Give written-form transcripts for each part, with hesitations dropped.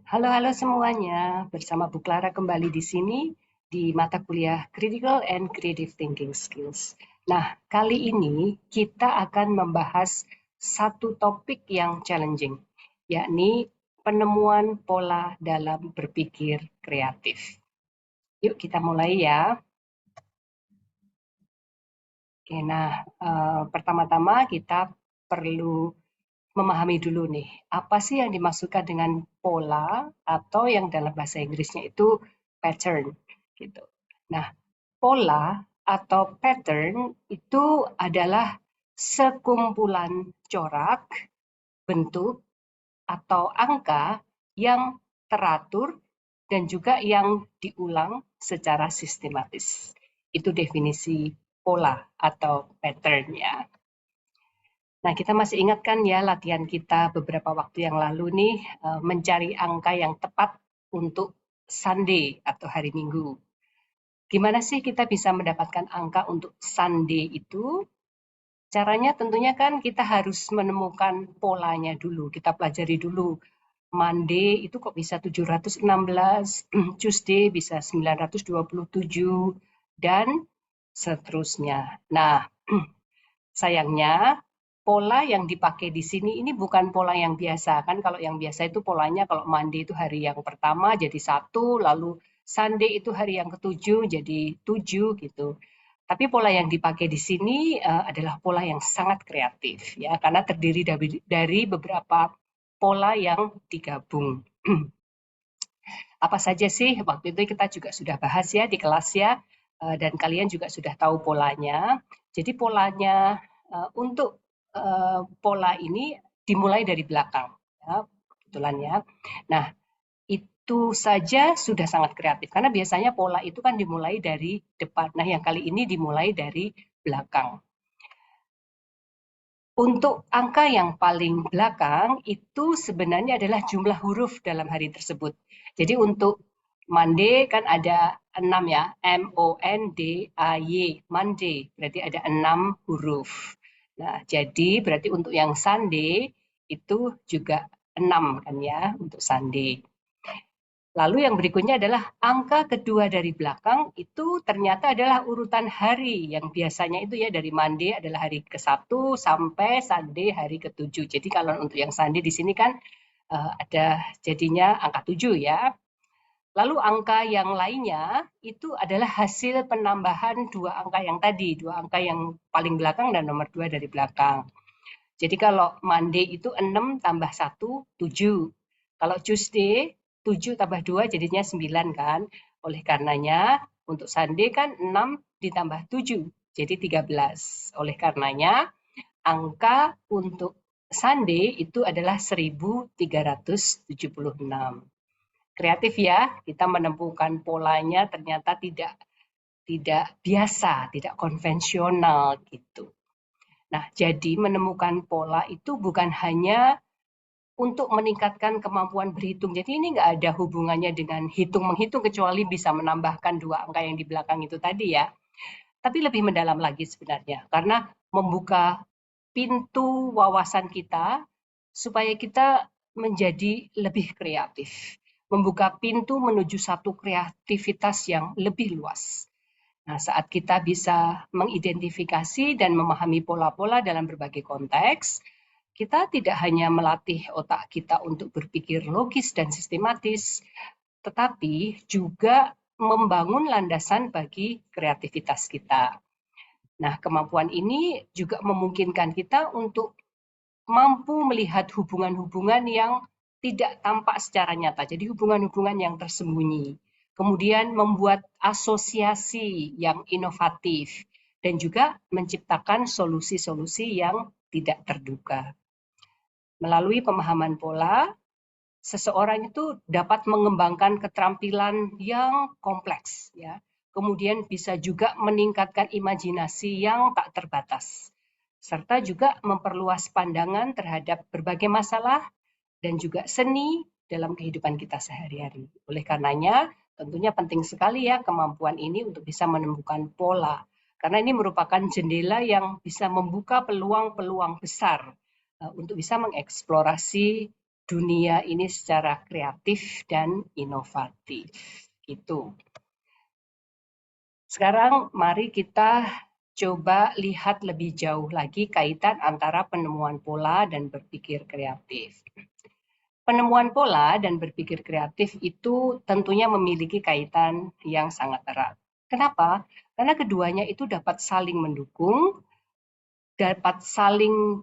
Halo semuanya, bersama Bu Clara kembali di sini di mata kuliah Critical and Creative Thinking Skills. Nah, kali ini kita akan membahas satu topik yang challenging, yakni penemuan pola dalam berpikir kreatif. Yuk kita mulai ya. Oke, nah pertama-tama kita perlu memahami dulu nih, apa sih yang dimaksudkan dengan pola atau yang dalam bahasa Inggrisnya itu pattern gitu. Nah, pola atau pattern itu adalah sekumpulan corak, bentuk, atau angka yang teratur dan juga yang diulang secara sistematis. Itu definisi pola atau pattern ya. Nah, kita masih ingat kan ya latihan kita beberapa waktu yang lalu nih mencari angka yang tepat untuk Sunday atau hari Minggu. Gimana sih kita bisa mendapatkan angka untuk Sunday itu? Caranya tentunya kan kita harus menemukan polanya dulu. Kita pelajari dulu. Monday itu kok bisa 716, Tuesday bisa 927, dan seterusnya. Nah, sayangnya pola yang dipakai di sini ini bukan pola yang biasa kan. Kalau yang biasa itu polanya kalau Monday itu hari yang pertama jadi 1, lalu Sunday itu hari yang ketujuh jadi 7 gitu. Tapi pola yang dipakai di sini adalah pola yang sangat kreatif ya, karena terdiri dari beberapa pola yang digabung. Apa saja sih? Waktu itu kita juga sudah bahas ya di kelas ya, dan kalian juga sudah tahu polanya. Jadi polanya untuk pola ini dimulai dari belakang, ya, kebetulan ya. Nah, itu saja sudah sangat kreatif karena biasanya pola itu kan dimulai dari depan. Nah, yang kali ini dimulai dari belakang. Untuk angka yang paling belakang itu sebenarnya adalah jumlah huruf dalam hari tersebut. Jadi untuk Monday kan ada 6 ya, M-O-N-D-A-Y, Monday, berarti ada 6 huruf. Nah, jadi berarti untuk yang Sunday itu juga 6 kan ya, untuk Sunday. Lalu yang berikutnya adalah angka kedua dari belakang itu ternyata adalah urutan hari yang biasanya itu ya dari Monday adalah hari ke-1 sampai Sunday hari ke-7. Jadi kalau untuk yang Sunday di sini kan ada jadinya angka 7 ya. Lalu angka yang lainnya itu adalah hasil penambahan dua angka yang tadi, dua angka yang paling belakang dan nomor 2 dari belakang. Jadi kalau Monday itu 6 tambah 1, 7. Kalau Tuesday, 7 tambah 2 jadinya 9 kan. Oleh karenanya untuk Sunday kan 6 ditambah 7, jadi 13. Oleh karenanya angka untuk Sunday itu adalah 1376. Kreatif ya, kita menemukan polanya ternyata tidak biasa, tidak konvensional gitu. Nah, jadi menemukan pola itu bukan hanya untuk meningkatkan kemampuan berhitung. Jadi ini nggak ada hubungannya dengan hitung-menghitung kecuali bisa menambahkan dua angka yang di belakang itu tadi ya. Tapi lebih mendalam lagi sebenarnya, karena membuka pintu wawasan kita supaya kita menjadi lebih kreatif. Membuka pintu menuju satu kreativitas yang lebih luas. Nah, saat kita bisa mengidentifikasi dan memahami pola-pola dalam berbagai konteks, kita tidak hanya melatih otak kita untuk berpikir logis dan sistematis, tetapi juga membangun landasan bagi kreativitas kita. Nah, kemampuan ini juga memungkinkan kita untuk mampu melihat hubungan-hubungan yang tidak tampak secara nyata. Jadi hubungan-hubungan yang tersembunyi. Kemudian membuat asosiasi yang inovatif dan juga menciptakan solusi-solusi yang tidak terduga. Melalui pemahaman pola, seseorang itu dapat mengembangkan keterampilan yang kompleks ya. Kemudian bisa juga meningkatkan imajinasi yang tak terbatas serta juga memperluas pandangan terhadap berbagai masalah dan juga seni dalam kehidupan kita sehari-hari. Oleh karenanya, tentunya penting sekali ya kemampuan ini untuk bisa menemukan pola. Karena ini merupakan jendela yang bisa membuka peluang-peluang besar untuk bisa mengeksplorasi dunia ini secara kreatif dan inovatif. Gitu. Sekarang mari kita coba lihat lebih jauh lagi kaitan antara penemuan pola dan berpikir kreatif. Penemuan pola dan berpikir kreatif itu tentunya memiliki kaitan yang sangat erat. Kenapa? Karena keduanya itu dapat saling mendukung, dapat saling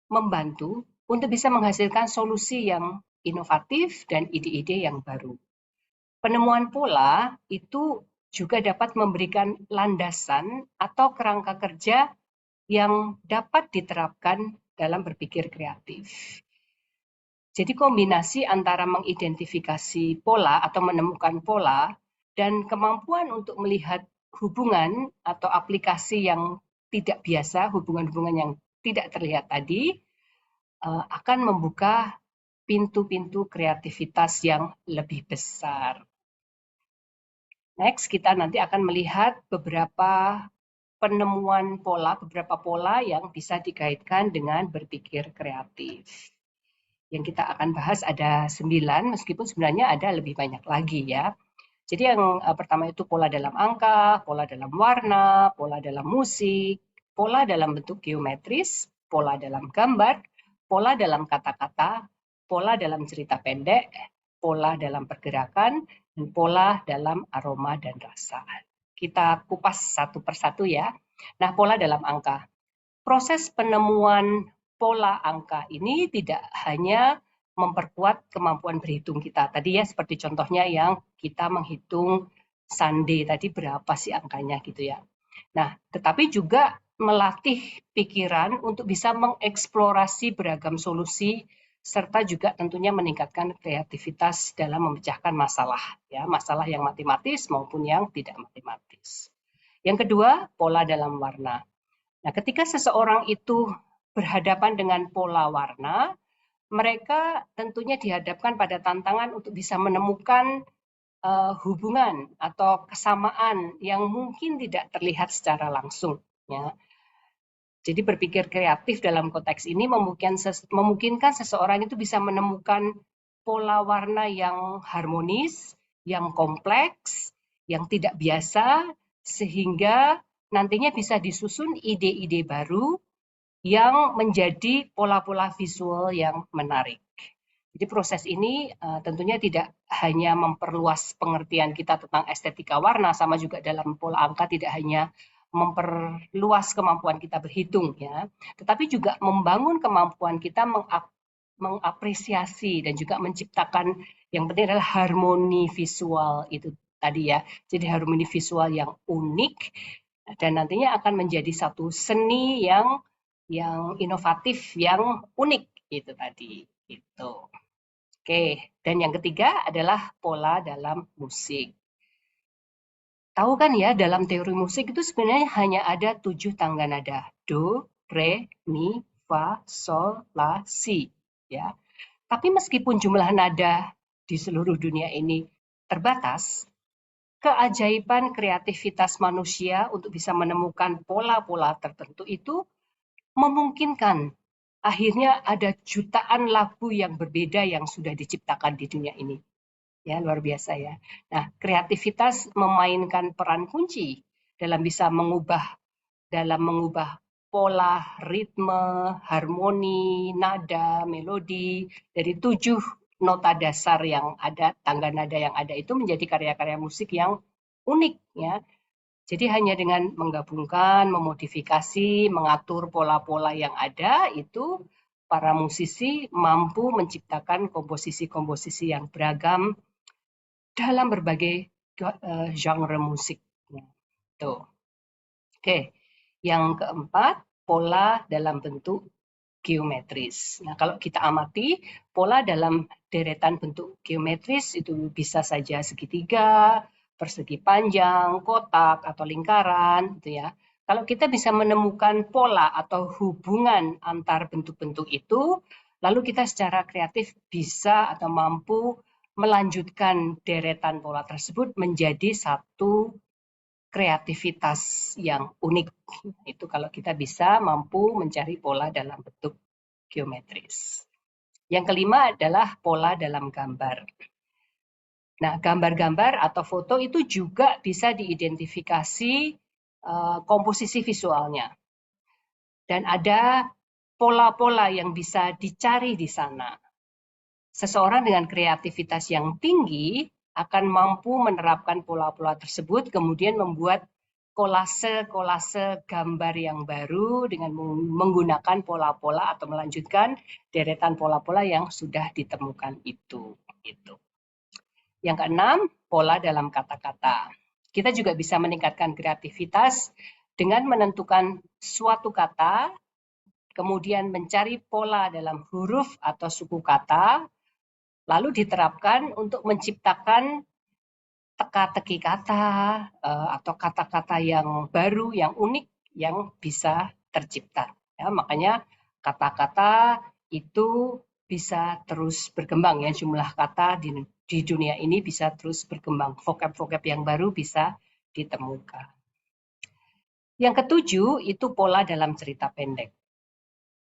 membantu untuk bisa menghasilkan solusi yang inovatif dan ide-ide yang baru. Penemuan pola itu juga dapat memberikan landasan atau kerangka kerja yang dapat diterapkan dalam berpikir kreatif. Jadi kombinasi antara mengidentifikasi pola atau menemukan pola dan kemampuan untuk melihat hubungan atau aplikasi yang tidak biasa, hubungan-hubungan yang tidak terlihat tadi, akan membuka pintu-pintu kreativitas yang lebih besar. Next, kita nanti akan melihat beberapa penemuan pola, beberapa pola yang bisa dikaitkan dengan berpikir kreatif. Yang kita akan bahas ada 9, meskipun sebenarnya ada lebih banyak lagi ya. Jadi yang pertama itu pola dalam angka, pola dalam warna, pola dalam musik, pola dalam bentuk geometris, pola dalam gambar, pola dalam kata-kata, pola dalam cerita pendek, pola dalam pergerakan, dan pola dalam aroma dan rasa. Kita kupas satu persatu ya. Nah, pola dalam angka. Proses penemuan pola angka ini tidak hanya memperkuat kemampuan berhitung kita. Tadi ya seperti contohnya yang kita menghitung Sunday tadi berapa sih angkanya gitu ya. Nah, tetapi juga melatih pikiran untuk bisa mengeksplorasi beragam solusi serta juga tentunya meningkatkan kreativitas dalam memecahkan masalah ya, masalah yang matematis maupun yang tidak matematis. Yang kedua, pola dalam warna. Nah, ketika seseorang itu berhadapan dengan pola warna, mereka tentunya dihadapkan pada tantangan untuk bisa menemukan hubungan atau kesamaan yang mungkin tidak terlihat secara langsung. Ya. Jadi berpikir kreatif dalam konteks ini memungkinkan seseorang itu bisa menemukan pola warna yang harmonis, yang kompleks, yang tidak biasa, sehingga nantinya bisa disusun ide-ide baru yang menjadi pola-pola visual yang menarik. Jadi proses ini tentunya tidak hanya memperluas pengertian kita tentang estetika warna, sama juga dalam pola angka tidak hanya memperluas kemampuan kita berhitung ya, tetapi juga membangun kemampuan kita mengapresiasi dan juga menciptakan yang penting adalah harmoni visual itu tadi ya. Jadi harmoni visual yang unik dan nantinya akan menjadi satu seni yang inovatif, yang unik itu tadi. Gitu. Oke, dan yang ketiga adalah pola dalam musik. Tahu kan ya, dalam teori musik itu sebenarnya hanya ada 7 tangga nada. Do, re, mi, fa, sol, la, si. Ya. Tapi meskipun jumlah nada di seluruh dunia ini terbatas, keajaiban kreativitas manusia untuk bisa menemukan pola-pola tertentu itu memungkinkan akhirnya ada jutaan lagu yang berbeda yang sudah diciptakan di dunia ini. Ya, luar biasa ya. Nah, kreativitas memainkan peran kunci dalam bisa mengubah pola, ritme, harmoni, nada, melodi dari 7 nota dasar yang ada, tangga nada yang ada itu menjadi karya-karya musik yang unik ya. Jadi hanya dengan menggabungkan, memodifikasi, mengatur pola-pola yang ada itu para musisi mampu menciptakan komposisi-komposisi yang beragam dalam berbagai genre musik. Tuh. Oke, yang keempat, pola dalam bentuk geometris. Nah, kalau kita amati, pola dalam deretan bentuk geometris itu bisa saja segitiga, persegi panjang, kotak, atau lingkaran, gitu ya. Kalau kita bisa menemukan pola atau hubungan antar bentuk-bentuk itu, lalu kita secara kreatif bisa atau mampu melanjutkan deretan pola tersebut menjadi satu kreativitas yang unik. Itu kalau kita bisa mampu mencari pola dalam bentuk geometris. Yang kelima adalah pola dalam gambar. Nah, gambar-gambar atau foto itu juga bisa diidentifikasi komposisi visualnya. Dan ada pola-pola yang bisa dicari di sana. Seseorang dengan kreativitas yang tinggi akan mampu menerapkan pola-pola tersebut, kemudian membuat kolase-kolase gambar yang baru dengan menggunakan pola-pola atau melanjutkan deretan pola-pola yang sudah ditemukan itu. Yang keenam, pola dalam kata-kata. Kita juga bisa meningkatkan kreativitas dengan menentukan suatu kata, kemudian mencari pola dalam huruf atau suku kata, lalu diterapkan untuk menciptakan teka-teki kata atau kata-kata yang baru, yang unik, yang bisa tercipta. Ya, makanya kata-kata itu bisa terus berkembang ya, jumlah kata di dunia ini bisa terus berkembang. Vocab-vocab yang baru bisa ditemukan. Yang ketujuh itu pola dalam cerita pendek.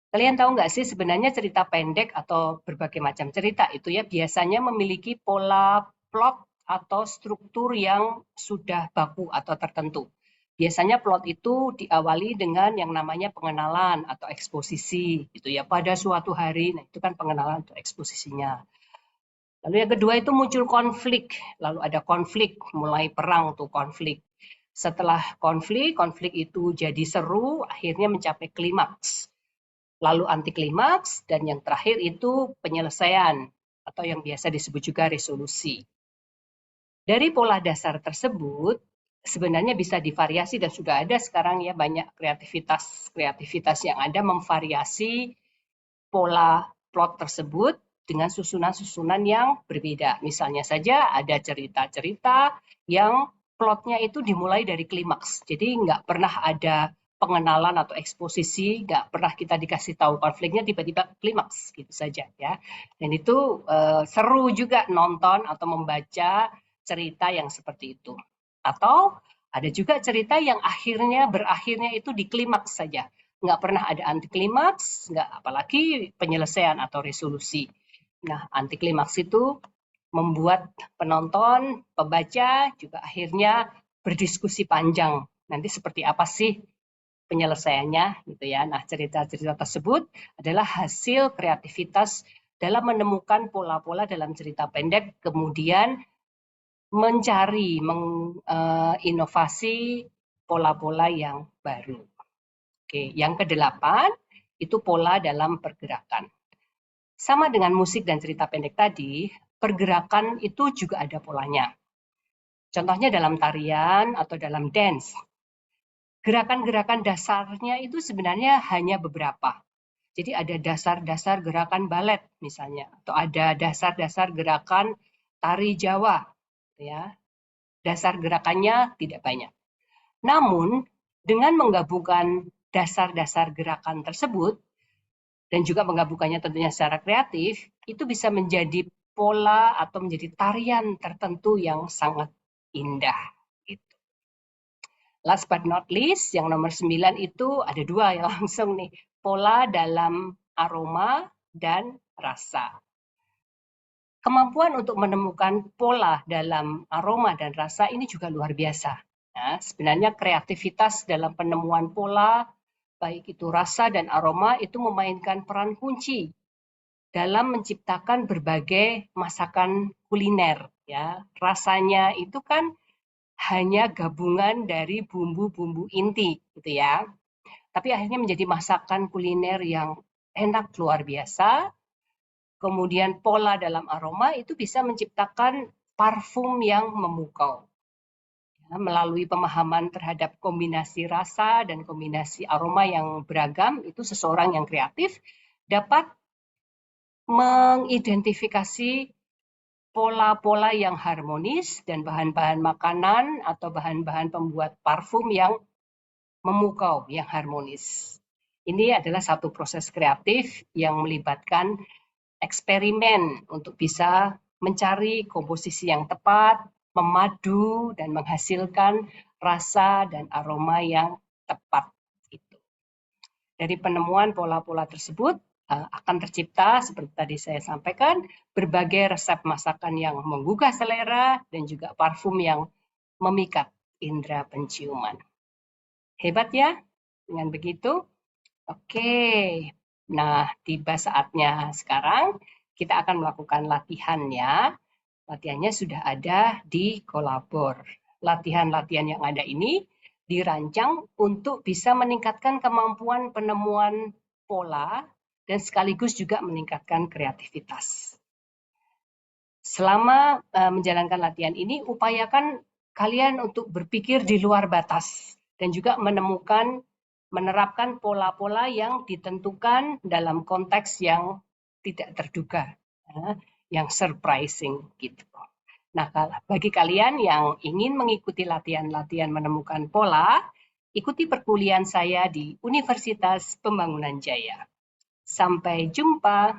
Kalian tahu nggak sih sebenarnya cerita pendek atau berbagai macam cerita itu ya biasanya memiliki pola plot atau struktur yang sudah baku atau tertentu. Biasanya plot itu diawali dengan yang namanya pengenalan atau eksposisi gitu ya pada suatu hari. Nah, itu kan pengenalan atau eksposisinya. Lalu yang kedua itu muncul konflik, lalu ada konflik, mulai perang tuh konflik. Setelah konflik itu jadi seru, akhirnya mencapai klimaks. Lalu anti klimaks, dan yang terakhir itu penyelesaian atau yang biasa disebut juga resolusi. Dari pola dasar tersebut sebenarnya bisa divariasi dan sudah ada sekarang ya banyak kreativitas yang ada memvariasi pola plot tersebut dengan susunan-susunan yang berbeda. Misalnya saja ada cerita-cerita yang plotnya itu dimulai dari klimaks. Jadi nggak pernah ada pengenalan atau eksposisi, nggak pernah kita dikasih tahu konfliknya, tiba-tiba klimaks gitu saja ya. Dan itu seru juga nonton atau membaca cerita yang seperti itu. Atau ada juga cerita yang berakhirnya itu di klimaks saja. Nggak pernah ada anti klimaks, nggak apalagi penyelesaian atau resolusi. Nah, anti klimaks itu membuat penonton, pembaca juga akhirnya berdiskusi panjang. Nanti seperti apa sih penyelesaiannya gitu ya. Nah, cerita-cerita tersebut adalah hasil kreativitas dalam menemukan pola-pola dalam cerita pendek, kemudian mencari, menginovasi pola-pola yang baru. Oke, yang kedelapan itu pola dalam pergerakan. Sama dengan musik dan cerita pendek tadi, pergerakan itu juga ada polanya. Contohnya dalam tarian atau dalam dance. Gerakan-gerakan dasarnya itu sebenarnya hanya beberapa. Jadi ada dasar-dasar gerakan balet misalnya, atau ada dasar-dasar gerakan tari Jawa, ya. Dasar gerakannya tidak banyak. Namun, dengan menggabungkan dasar-dasar gerakan tersebut, dan juga menggabungkannya tentunya secara kreatif, itu bisa menjadi pola atau menjadi tarian tertentu yang sangat indah. Gitu. Last but not least, yang nomor 9 itu ada dua yang langsung nih, pola dalam aroma dan rasa. Kemampuan untuk menemukan pola dalam aroma dan rasa ini juga luar biasa. Nah, sebenarnya kreativitas dalam penemuan pola, baik itu rasa dan aroma, itu memainkan peran kunci dalam menciptakan berbagai masakan kuliner. Ya, rasanya itu kan hanya gabungan dari bumbu-bumbu inti, gitu ya. Tapi akhirnya menjadi masakan kuliner yang enak luar biasa. Kemudian pola dalam aroma itu bisa menciptakan parfum yang memukau. Melalui pemahaman terhadap kombinasi rasa dan kombinasi aroma yang beragam, itu seseorang yang kreatif dapat mengidentifikasi pola-pola yang harmonis dan bahan-bahan makanan atau bahan-bahan pembuat parfum yang memukau, yang harmonis. Ini adalah satu proses kreatif yang melibatkan eksperimen untuk bisa mencari komposisi yang tepat, memadu, dan menghasilkan rasa dan aroma yang tepat. Dari penemuan pola-pola tersebut, akan tercipta, seperti tadi saya sampaikan, berbagai resep masakan yang menggugah selera dan juga parfum yang memikat indera penciuman. Hebat ya? Dengan begitu, oke. Nah, tiba saatnya sekarang kita akan melakukan latihan ya. Latihannya sudah ada di Kolabor. Latihan-latihan yang ada ini dirancang untuk bisa meningkatkan kemampuan penemuan pola dan sekaligus juga meningkatkan kreativitas. Selama menjalankan latihan ini, upayakan kalian untuk berpikir di luar batas dan juga menerapkan pola-pola yang ditentukan dalam konteks yang tidak terduga, yang surprising gitu. Nah, bagi kalian yang ingin mengikuti latihan-latihan menemukan pola, ikuti perkuliahan saya di Universitas Pembangunan Jaya. Sampai jumpa.